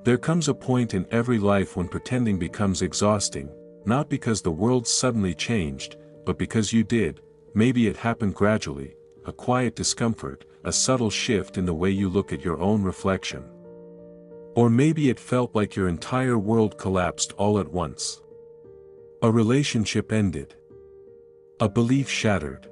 There comes a point in every life when pretending becomes exhausting, not because the world suddenly changed, but because you did. Maybe it happened gradually, a quiet discomfort, a subtle shift in the way you look at your own reflection. Or maybe it felt like your entire world collapsed all at once. A relationship ended. A belief shattered.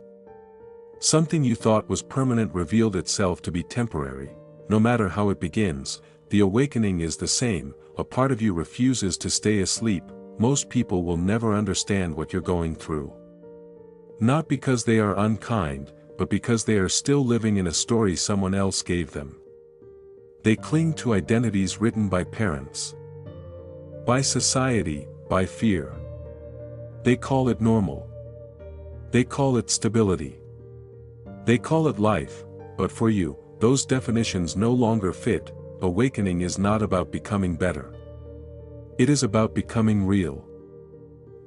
Something you thought was permanent revealed itself to be temporary. No matter how it begins, the awakening is the same. A part of you refuses to stay asleep. Most people will never understand what you're going through. Not because they are unkind, but because they are still living in a story someone else gave them. They cling to identities written by parents, by society, by fear. They call it normal. They call it stability. They call it life, but for you, those definitions no longer fit. Awakening is not about becoming better. It is about becoming real.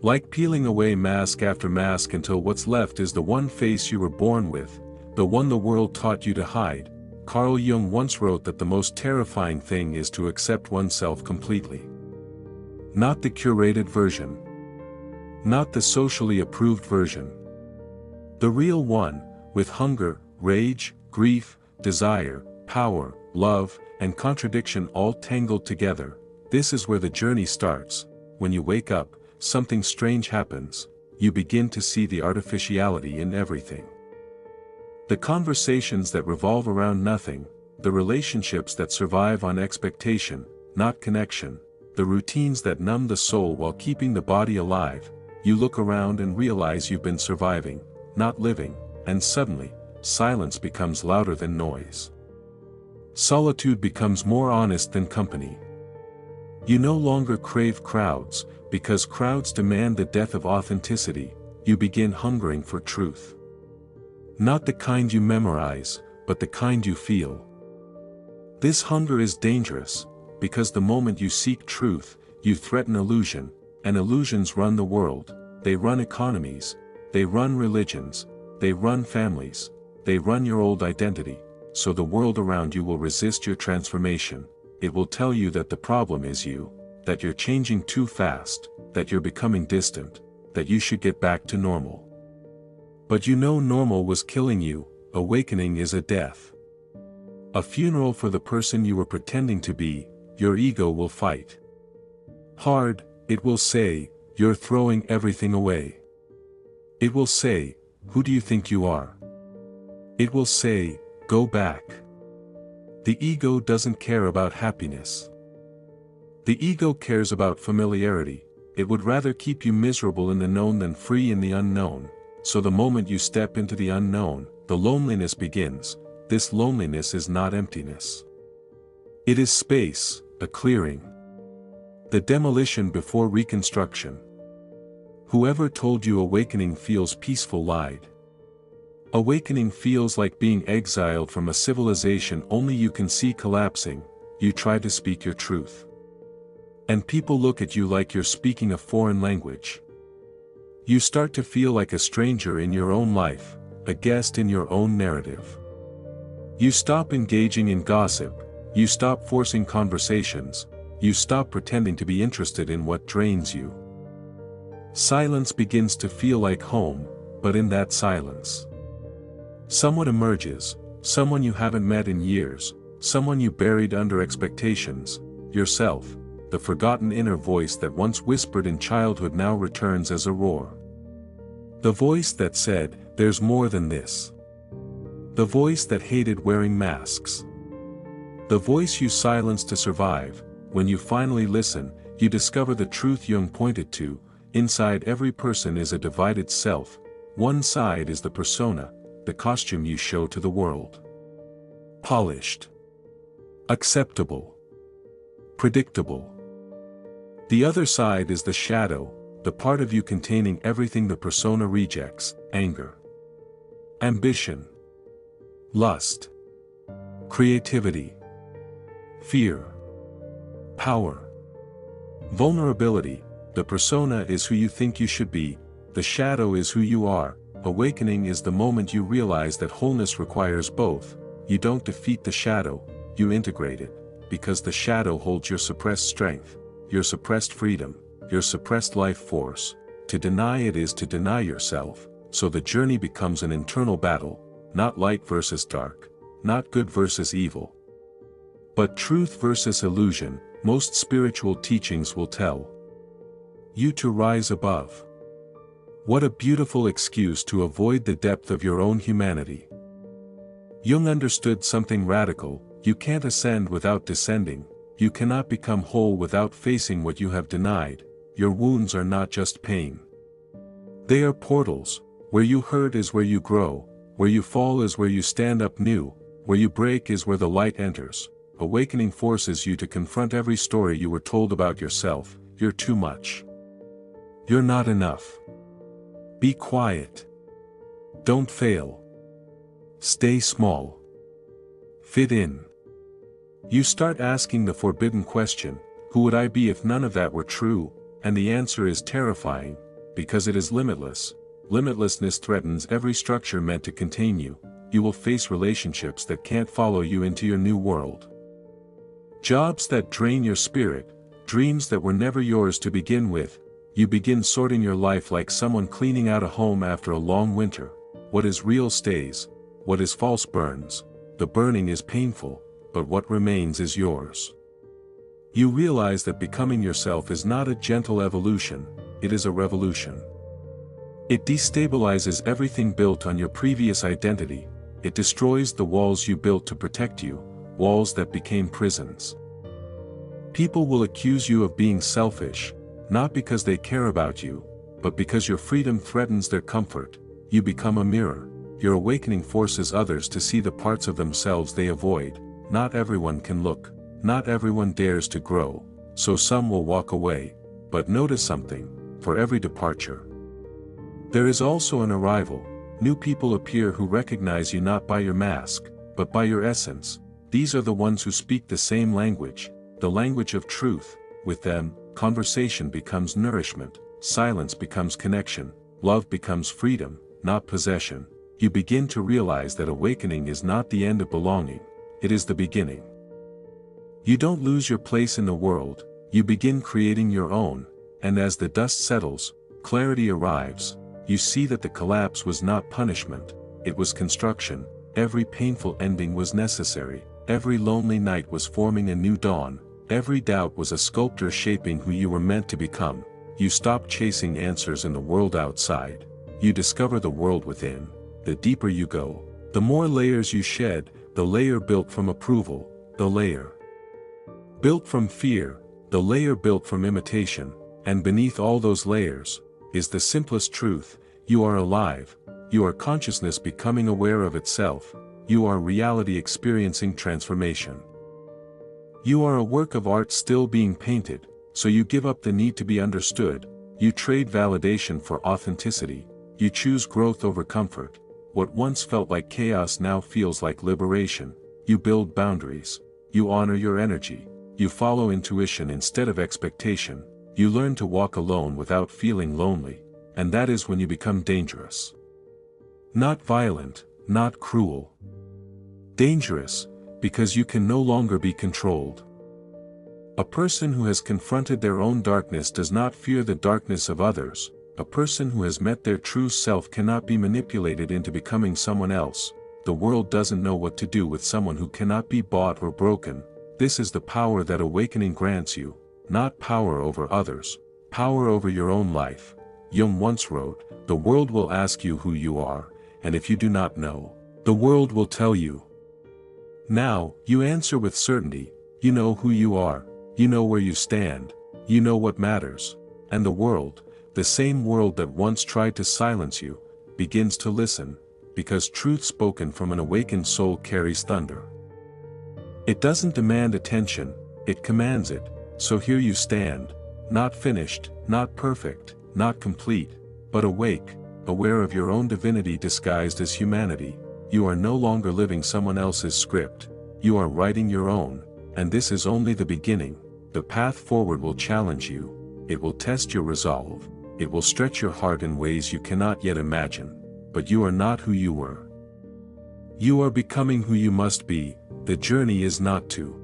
Like peeling away mask after mask until what's left is the one face you were born with, the one the world taught you to hide. Carl Jung once wrote that the most terrifying thing is to accept oneself completely. Not the curated version. Not the socially approved version. The real one, with hunger, rage, grief, desire, power, love, and contradiction all tangled together. This is where the journey starts. When you wake up, something strange happens. You begin to see the artificiality in everything. The conversations that revolve around nothing, the relationships that survive on expectation, not connection, the routines that numb the soul while keeping the body alive. You look around and realize you've been surviving, not living, and suddenly, silence becomes louder than noise. Solitude becomes more honest than company. You no longer crave crowds, because crowds demand the death of authenticity. You begin hungering for truth. Not the kind you memorize, but the kind you feel. This hunger is dangerous, because the moment you seek truth, you threaten illusion, and illusions run the world. They run economies, they run religions, they run families, they run your old identity. So the world around you will resist your transformation. It will tell you that the problem is you, that you're changing too fast, that you're becoming distant, that you should get back to normal. But you know normal was killing you. Awakening is a death. A funeral for the person you were pretending to be. Your ego will fight hard. It will say, you're throwing everything away. It will say, who do you think you are? It will say, go back. The ego doesn't care about happiness. The ego cares about familiarity. It would rather keep you miserable in the known than free in the unknown. So the moment you step into the unknown, the loneliness begins. This loneliness is not emptiness. It is space, a clearing. The demolition before reconstruction. Whoever told you awakening feels peaceful lied. Awakening feels like being exiled from a civilization only you can see collapsing. You try to speak your truth, and people look at you like you're speaking a foreign language. You start to feel like a stranger in your own life, a guest in your own narrative. You stop engaging in gossip, you stop forcing conversations, you stop pretending to be interested in what drains you. Silence begins to feel like home, but in that silence, someone emerges, someone you haven't met in years, someone you buried under expectations, yourself. The forgotten inner voice that once whispered in childhood now returns as a roar. The voice that said, there's more than this. The voice that hated wearing masks. The voice you silenced to survive. When you finally listen, you discover the truth Jung pointed to. Inside every person is a divided self. One side is the persona, the costume you show to the world. Polished. Acceptable. Predictable. The other side is the shadow, the part of you containing everything the persona rejects: anger, ambition, lust, creativity, fear, power, vulnerability. The persona is who you think you should be, the shadow is who you are. Awakening is the moment you realize that wholeness requires both. You don't defeat the shadow, you integrate it, because the shadow holds your suppressed strength, your suppressed freedom, your suppressed life force. To deny it is to deny yourself, so the journey becomes an internal battle, not light versus dark, not good versus evil, but truth versus illusion. Most spiritual teachings will tell you to rise above. What a beautiful excuse to avoid the depth of your own humanity. Jung understood something radical: you can't ascend without descending, you cannot become whole without facing what you have denied. Your wounds are not just pain. They are portals. Where you hurt is where you grow, where you fall is where you stand up new, where you break is where the light enters. Awakening forces you to confront every story you were told about yourself. You're too much. You're not enough. Be quiet. Don't fail. Stay small. Fit in. You start asking the forbidden question, who would I be if none of that were true? And the answer is terrifying, because it is limitless. Limitlessness threatens every structure meant to contain you. You will face relationships that can't follow you into your new world. Jobs that drain your spirit, dreams that were never yours to begin with. You begin sorting your life like someone cleaning out a home after a long winter. What is real stays, what is false burns. The burning is painful, but what remains is yours. You realize that becoming yourself is not a gentle evolution, it is a revolution. It destabilizes everything built on your previous identity. It destroys the walls you built to protect you, walls that became prisons. People will accuse you of being selfish, not because they care about you, but because your freedom threatens their comfort. You become a mirror. Your awakening forces others to see the parts of themselves they avoid. Not everyone can look. Not everyone dares to grow, so some will walk away. But notice something: for every departure, there is also an arrival. New people appear who recognize you not by your mask, but by your essence. These are the ones who speak the same language, the language of truth. With them, conversation becomes nourishment, silence becomes connection, love becomes freedom, not possession. You begin to realize that awakening is not the end of belonging, it is the beginning. You don't lose your place in the world, you begin creating your own, and as the dust settles, clarity arrives. You see that the collapse was not punishment, it was construction. Every painful ending was necessary, every lonely night was forming a new dawn, every doubt was a sculptor shaping who you were meant to become. You stop chasing answers in the world outside, you discover the world within. The deeper you go, the more layers you shed, the layer built from approval, the layer built from fear, the layer built from imitation, and beneath all those layers is the simplest truth: you are alive, you are consciousness becoming aware of itself, you are reality experiencing transformation. You are a work of art still being painted, so you give up the need to be understood, you trade validation for authenticity, you choose growth over comfort. What once felt like chaos now feels like liberation. You build boundaries, you honor your energy, you follow intuition instead of expectation, you learn to walk alone without feeling lonely, and that is when you become dangerous. Not violent, not cruel. Dangerous, because you can no longer be controlled. A person who has confronted their own darkness does not fear the darkness of others. A person who has met their true self cannot be manipulated into becoming someone else. The world doesn't know what to do with someone who cannot be bought or broken. This is the power that awakening grants you, not power over others, power over your own life. Jung once wrote, "The world will ask you who you are, and if you do not know, the world will tell you." Now, you answer with certainty. You know who you are, you know where you stand, you know what matters, and the world, the same world that once tried to silence you, begins to listen, because truth spoken from an awakened soul carries thunder. It doesn't demand attention, it commands it. So here you stand, not finished, not perfect, not complete, but awake, aware of your own divinity disguised as humanity. You are no longer living someone else's script, you are writing your own, and this is only the beginning. The path forward will challenge you, it will test your resolve, it will stretch your heart in ways you cannot yet imagine, but you are not who you were. You are becoming who you must be. The journey is not to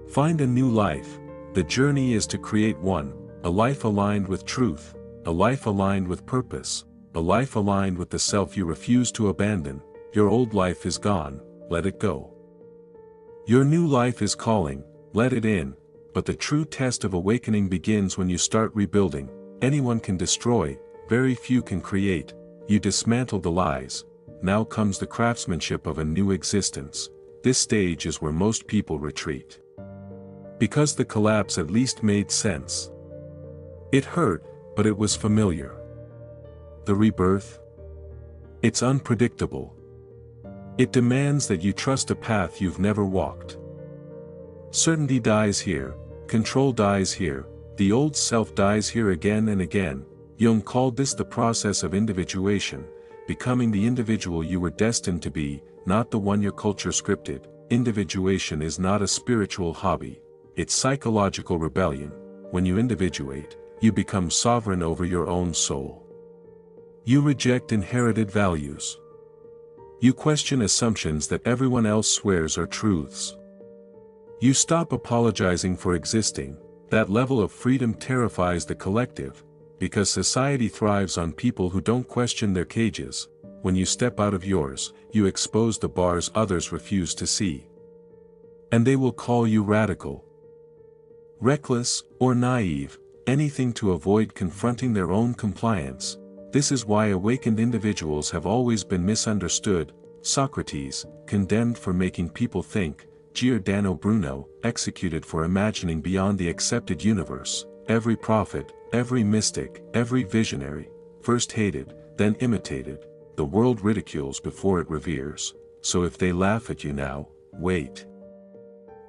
Find a new life. The journey is to create one, a life aligned with truth, a life aligned with purpose, a life aligned with the self you refuse to abandon. Your old life is gone, let it go. Your new life is calling, let it in, but the true test of awakening begins when you start rebuilding. Anyone can destroy, very few can create. You dismantle the lies. Now comes the craftsmanship of a new existence. This stage is where most people retreat. Because the collapse at least made sense. It hurt, but it was familiar. The rebirth? It's unpredictable. It demands that you trust a path you've never walked. Certainty dies here, control dies here, the old self dies here again and again. Jung called this the process of individuation, becoming the individual you were destined to be, not the one your culture scripted. Individuation is not a spiritual hobby. It's psychological rebellion. When you individuate, you become sovereign over your own soul. You reject inherited values. You question assumptions that everyone else swears are truths. You stop apologizing for existing. That level of freedom terrifies the collective, because society thrives on people who don't question their cages. When you step out of yours, you expose the bars others refuse to see. And they will call you radical, reckless, or naive, anything to avoid confronting their own compliance. This is why awakened individuals have always been misunderstood. Socrates, condemned for making people think; Giordano Bruno, executed for imagining beyond the accepted universe. Every prophet, every mystic, every visionary, first hated, then imitated. The world ridicules before it reveres. So if they laugh at you now, wait.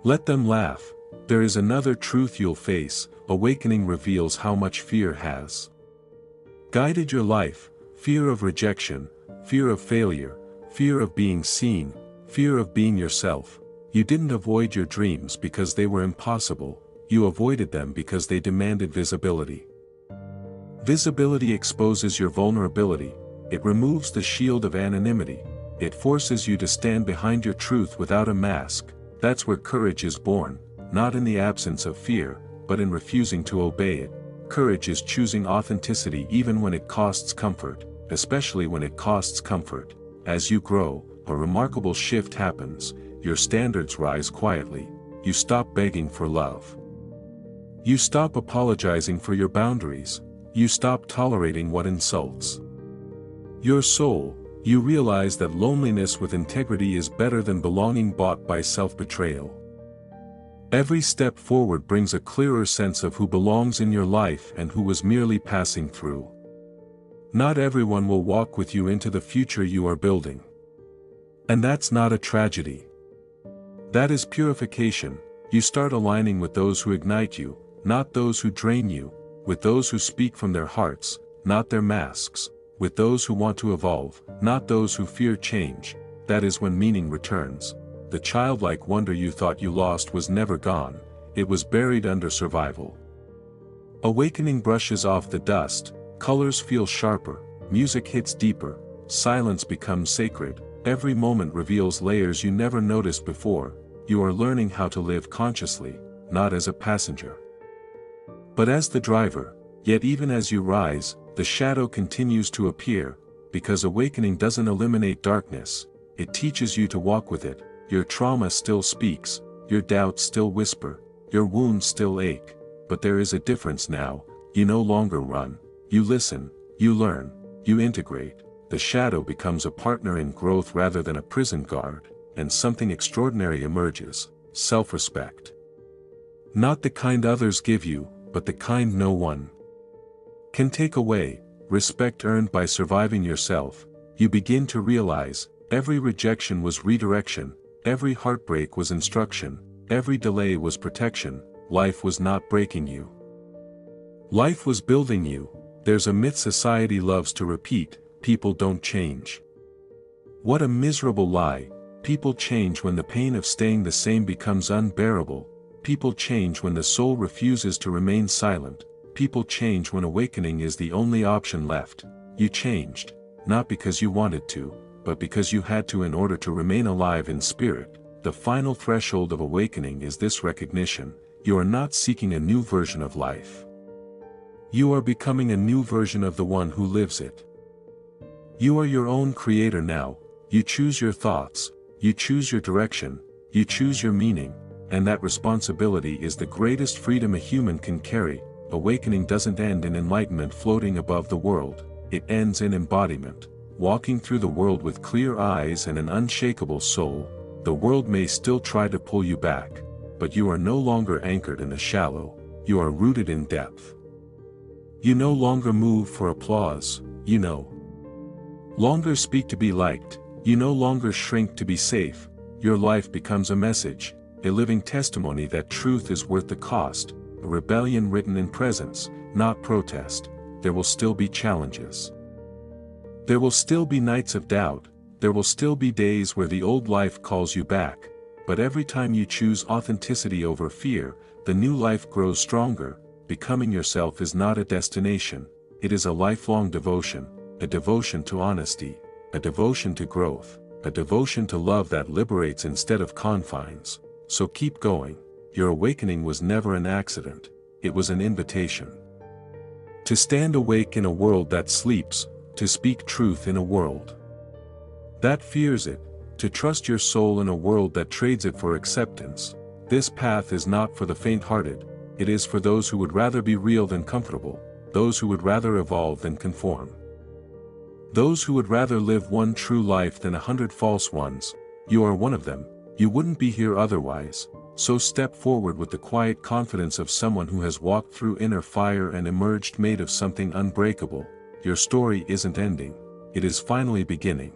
Let them laugh. There is another truth you'll face. Awakening reveals how much fear has guided your life. Fear of rejection, fear of failure, fear of being seen, fear of being yourself. You didn't avoid your dreams because they were impossible. You avoided them because they demanded visibility. Visibility exposes your vulnerability. It removes the shield of anonymity. It forces you to stand behind your truth without a mask. That's where courage is born, not in the absence of fear, but in refusing to obey it. Courage is choosing authenticity even when it costs comfort, especially when it costs comfort. As you grow, a remarkable shift happens. Your standards rise quietly. You stop begging for love. You stop apologizing for your boundaries. You stop tolerating what insults your soul. You realize that loneliness with integrity is better than belonging bought by self-betrayal. Every step forward brings a clearer sense of who belongs in your life and who was merely passing through. Not everyone will walk with you into the future you are building. And that's not a tragedy. That is purification. You start aligning with those who ignite you, not those who drain you, with those who speak from their hearts, not their masks, with those who want to evolve, not those who fear change. That is when meaning returns. The childlike wonder you thought you lost was never gone, it was buried under survival. Awakening brushes off the dust, colors feel sharper, music hits deeper, silence becomes sacred. Every moment reveals layers you never noticed before. You are learning how to live consciously, not as a passenger, but as the driver. Yet even as you rise, the shadow continues to appear, because awakening doesn't eliminate darkness, it teaches you to walk with it. Your trauma still speaks, your doubts still whisper, your wounds still ache, but there is a difference now. You no longer run, you listen, you learn, you integrate. The shadow becomes a partner in growth rather than a prison guard, and something extraordinary emerges: self-respect. Not the kind others give you, but the kind no one can take away. Respect earned by surviving yourself. You begin to realize, every rejection was redirection, every heartbreak was instruction, every delay was protection. Life was not breaking you. Life was building you. There's a myth society loves to repeat: people don't change. What a miserable lie. People change when the pain of staying the same becomes unbearable. People change when the soul refuses to remain silent. People change when awakening is the only option left. You changed, not because you wanted to, but because you had to in order to remain alive in spirit. The final threshold of awakening is this recognition: you are not seeking a new version of life. You are becoming a new version of the one who lives it. You are your own creator now. You choose your thoughts, you choose your direction, you choose your meaning, and that responsibility is the greatest freedom a human can carry. Awakening doesn't end in enlightenment floating above the world, it ends in embodiment, walking through the world with clear eyes and an unshakable soul. The world may still try to pull you back, but you are no longer anchored in the shallow, you are rooted in depth. You no longer move for applause, you no longer speak to be liked, you no longer shrink to be safe. Your life becomes a message, a living testimony that truth is worth the cost, a rebellion written in presence, not protest. There will still be challenges. There will still be nights of doubt, there will still be days where the old life calls you back, but every time you choose authenticity over fear, the new life grows stronger. Becoming yourself is not a destination, it is a lifelong devotion, a devotion to honesty, a devotion to growth, a devotion to love that liberates instead of confines. So keep going. Your awakening was never an accident, it was an invitation. To stand awake in a world that sleeps, to speak truth in a world that fears it, to trust your soul in a world that trades it for acceptance. This path is not for the faint-hearted, it is for those who would rather be real than comfortable, those who would rather evolve than conform. Those who would rather live one true life than 100 false ones. You are one of them, you wouldn't be here otherwise. So step forward with the quiet confidence of someone who has walked through inner fire and emerged made of something unbreakable. Your story isn't ending, it is finally beginning.